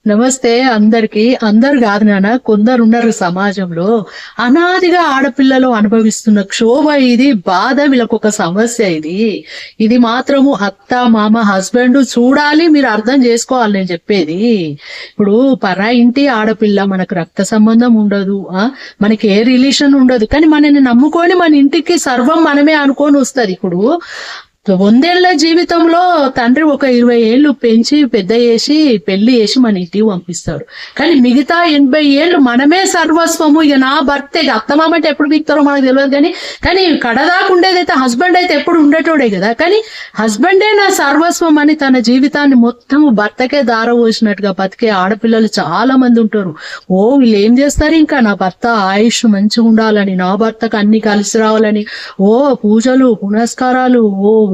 నమస్తే అందరికి. అందరు కాదు నాన్న, కొందరు ఉన్నారు సమాజంలో అనాదిగా ఆడపిల్లలు అనుభవిస్తున్న క్షోభ ఇది, బాధ, వీళ్ళకు ఒక సమస్య ఇది. ఇది మాత్రము అత్త మామ హస్బెండ్ చూడాలి, మీరు అర్థం చేసుకోవాలి నేను చెప్పేది. ఇప్పుడు పరాయి ఇంటి ఆడపిల్ల, మనకు రక్త సంబంధం ఉండదు, మనకి ఏ రిలేషన్ ఉండదు, కానీ మనని నమ్ముకొని మన ఇంటికి సర్వం మనమే అనుకొని వస్తుంది. ఇప్పుడు 100 ఏళ్ల జీవితంలో తండ్రి ఒక 20 ఏళ్ళు పెంచి పెద్ద చేసి పెళ్లి చేసి మన ఇంటికి పంపిస్తాడు. కానీ మిగతా 80 ఏళ్ళు మనమే సర్వస్వము. ఇక నా భర్త, ఇక అత్తమామ అంటే ఎప్పుడు బిగుతారో మనకు తెలియదు, కానీ కడదాకా ఉండేదైతే హస్బెండ్ అయితే ఎప్పుడు ఉండేటోడే కదా. కానీ హస్బెండే నా సర్వస్వం అని తన జీవితాన్ని మొత్తం భర్తకే దారపోసినట్టుగా బతికే ఆడపిల్లలు చాలా మంది ఉంటారు. వీళ్ళు ఏం చేస్తారు, ఇంకా నా భర్త ఆయుష్ మంచిగా ఉండాలని, నా భర్తకు అన్ని కలిసి రావాలని పూజలు పునస్కారాలు,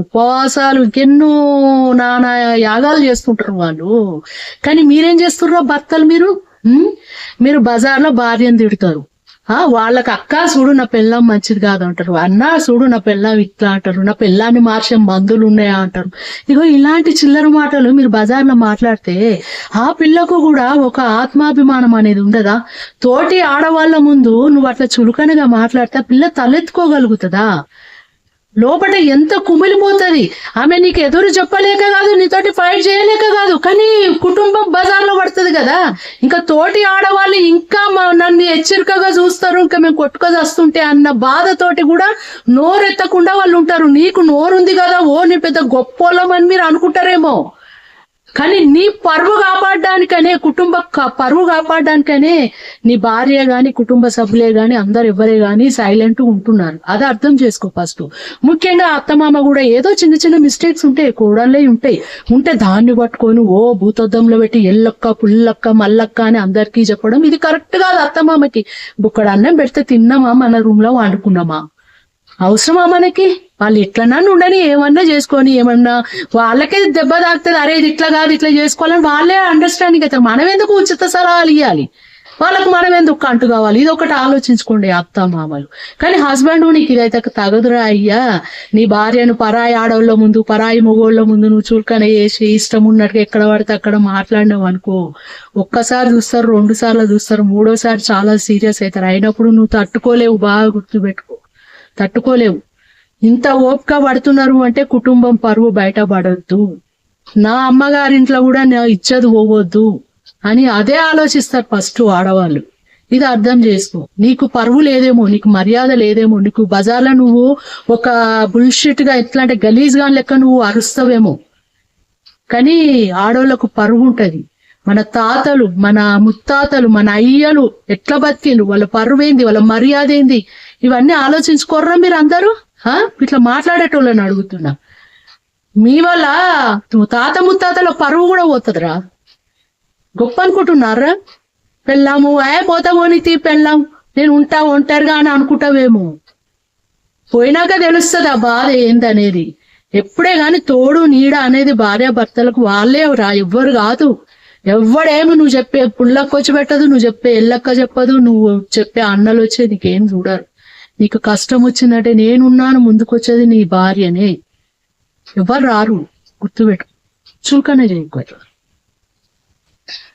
ఉపవాసాలు, ఇంకెన్నో నానా యాగాలు చేస్తుంటారు వాళ్ళు. కానీ మీరేం చేస్తుర్రో భర్తలు, మీరు బజార్లో భార్యను తిడతారు. వాళ్ళకి అక్క చూడు నా పెళ్ళం మంచిది కాదు అంటారు, అన్న చూడు నా పెళ్ళం ఇట్లా అంటారు, నా పెళ్ళాన్ని మార్చే మందులు ఉన్నాయా అంటారు. ఇగో ఇలాంటి చిల్లర మాటలు మీరు బజార్లో మాట్లాడితే ఆ పిల్లకు కూడా ఒక ఆత్మాభిమానం అనేది ఉండదా? తోటి ఆడవాళ్ళ ముందు నువ్వు అట్లా చులకనగా మాట్లాడితే ఆ పిల్ల తలెత్తుకోగలుగుతుందా? లోపల ఎంత కుమిలిపోతుంది. ఆమె నీకు ఎదురు చెప్పలేక కాదు, నీతోటి ఫైట్ చేయలేక కాదు, కానీ కుటుంబం బజార్లో పడుతుంది కదా. ఇంకా తోటి ఆడవాళ్ళు ఇంకా నన్ను హెచ్చరికగా చూస్తారు, ఇంకా మేము కొట్టుకొని వస్తుంటే అన్న బాధతోటి కూడా నోరెత్తకుండా వాళ్ళు ఉంటారు. నీకు నోరుంది కదా, నీ పెద్ద గొప్పోళ్ళం అని మీరు అనుకుంటారేమో, కానీ నీ పరువు కాపాడడానికనే, పరువు కాపాడడానికనే నీ భార్య గాని కుటుంబ సభ్యులే గాని అందరు ఎవరే గాని సైలెంట్ ఉంటున్నారు. అది అర్థం చేసుకో ఫస్ట్. ముఖ్యంగా అత్తమామ కూడా ఏదో చిన్న చిన్న మిస్టేక్స్ ఉంటాయి, కూడలే ఉంటే దాన్ని పట్టుకొని భూతద్దంలో పెట్టి ఎల్లక్క పుల్లక్క మల్లక్క అని అందరికీ చెప్పడం ఇది కరెక్ట్ కాదు. అత్తమామకి బుక్కడ అన్నం పెడితే తిన్నామా, మన రూమ్ లో వండుకున్నామా, అవసరమా మనకి? వాళ్ళు ఎట్లన్నా ఉండని, ఏమన్నా చేసుకొని, ఏమన్నా వాళ్ళకే దెబ్బ తాకుతుంది, అరే ఇది ఇట్లా కాదు ఇట్లా చేసుకోవాలని వాళ్ళే అండర్స్టాండింగ్ అవుతారు. మనం ఎందుకు ఉచిత సలహాలు ఇవ్వాలి వాళ్ళకు, మనం ఎందుకు అంటు కావాలి? ఇది ఒకటి ఆలోచించుకోండి అత్త మామలు. కానీ హస్బెండ్ నీకు ఇదైతే తగదురా అయ్యా, నీ భార్యను పరాయి ఆడవాళ్ళ ముందు పరాయి మొగోళ్ళ ముందు నువ్వు చులకన చేసి ఇష్టం ఉన్నట్టుగా ఎక్కడ పడితే అక్కడ మాట్లాడినావు అనుకో, ఒక్కసారి చూస్తారు, 2 సార్లు చూస్తారు, 3వసారి చాలా సీరియస్ అవుతారు. అయినప్పుడు నువ్వు తట్టుకోలేవు, బాగా గుర్తుపెట్టుకో, తట్టుకోలేవు. ఇంత ఓపిక పడుతున్నారు అంటే కుటుంబం పరువు బయటపడద్దు, నా అమ్మగారింట్లో కూడా నా ఇచ్చేది పోవద్దు అని అదే ఆలోచిస్తారు ఫస్ట్ ఆడవాళ్ళు. ఇది అర్థం చేసుకో. నీకు పరువు లేదేమో, నీకు మర్యాద లేదేమో, నీకు బజార్లో నువ్వు ఒక బుల్షిట్ గా ఎట్లా అంటే గలీజ్ గా లెక్క నువ్వు అరుస్తావేమో, కానీ ఆడవాళ్ళకు పరువు ఉంటది. మన తాతలు, మన ముత్తాతలు, మన అయ్యలు ఎట్లా బతికిండ్రు, వాళ్ళ పరువేంది, వాళ్ళ మర్యాద ఏంది, ఇవన్నీ ఆలోచించుకోర్రా మీరు అందరూ? ఇట్లా మాట్లాడేటోళ్ళని అడుగుతున్నా. మీ వల్ల తాత ముత్తాతల పరువు కూడా పోతుందిరా. గొప్ప అనుకుంటున్నారా? పెళ్ళాము పోతా పోనీతి, పెళ్ళాం నేను ఉంటా ఒంటరిగా అని అనుకుంటావేమో, పోయినాక తెలుస్తుంది ఆ బాధ ఏందనేది. ఎప్పుడే గాని తోడు నీడ అనేది భార్యాభర్తలకు వాళ్ళే రా, ఎవ్వరు కాదు. ఎవ్వడేమి నువ్వు చెప్పే పుల్లక్కొచ్చి పెట్టదు, నువ్వు చెప్పే ఎల్లక్క చెప్పదు, నువ్వు చెప్పే అన్నలు వచ్చే నీకేం చూడరు. నీకు కష్టం వచ్చిందంటే నేనున్నాను ముందుకొచ్చేది నీ భార్యనే, ఎవరు రారు, గుర్తుపెట్టు. చులకనే చేయకు.